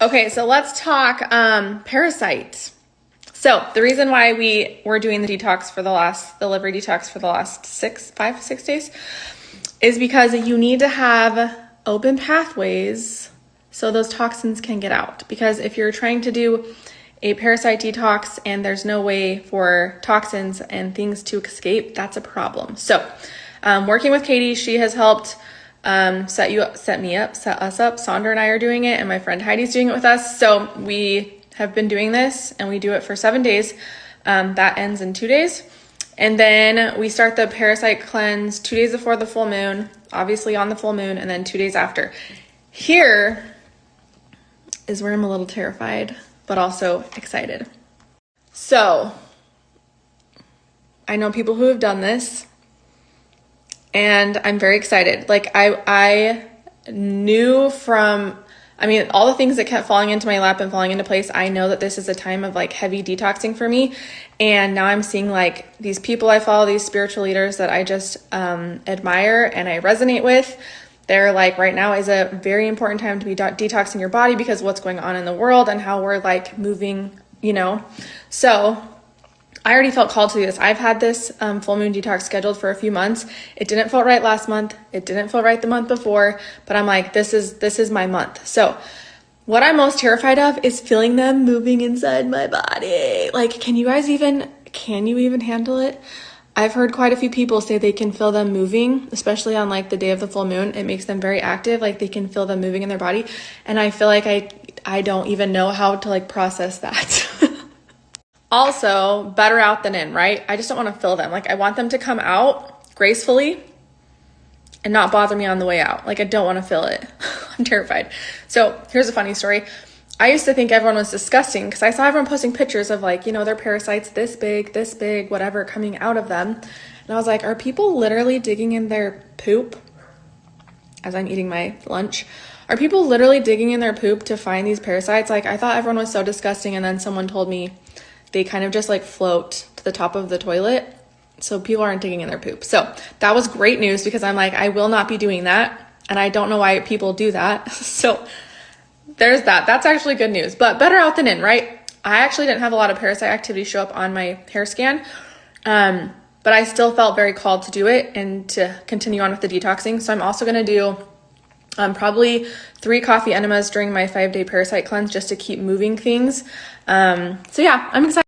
Okay, so let's talk Parasite. So the reason why we were doing the liver detox for the last 5 to 6 days is because you need to have open pathways so those toxins can get out. Because if you're trying to do a parasite detox and there's no way for toxins and things to escape, that's a problem. So working with Katie, she has helped set us up. Saunder and I are doing it, and my friend Heidi's doing it with us. So we have been doing this, and we do it for 7 days. That ends in 2 days. And then we start the Parasite Cleanse 2 days before the full moon, obviously on the full moon, and then 2 days after. Here is where I'm a little terrified, but also excited. So I know people who have done this, and I'm very excited. Like I knew from, all the things that kept falling into my lap and falling into place, I know that this is a time of like heavy detoxing for me. And now I'm seeing like these people I follow, these spiritual leaders that I just admire and I resonate with. They're like, right now is a very important time to be detoxing your body because of what's going on in the world and how we're like moving, So I already felt called to do this. I've had this full moon detox scheduled for a few months. It didn't feel right last month. It didn't feel right the month before, but I'm like, this is my month. So what I'm most terrified of is feeling them moving inside my body. Like, can you even handle it? I've heard quite a few people say they can feel them moving, especially on like the day of the full moon. It makes them very active. Like they can feel them moving in their body. And I feel like I don't even know how to like process that. Also, better out than in, right? I just don't want to feel them. Like I want them to come out gracefully and not bother me on the way out. Like I don't want to feel it. I'm terrified. So here's a funny story. I used to think everyone was disgusting because I saw everyone posting pictures of like, their parasites this big, whatever, coming out of them. And I was like, are people literally digging in their poop as I'm eating my lunch? Are people literally digging in their poop to find these parasites? Like I thought everyone was so disgusting. And then someone told me they kind of just like float to the top of the toilet. So people aren't digging in their poop. So that was great news because I'm like, I will not be doing that. And I don't know why people do that. So there's that. That's actually good news, but better out than in, right? I actually didn't have a lot of parasite activity show up on my hair scan. But I still felt very called to do it and to continue on with the detoxing. So I'm also going to do probably 3 coffee enemas during my 5-day parasite cleanse just to keep moving things. So yeah, I'm excited.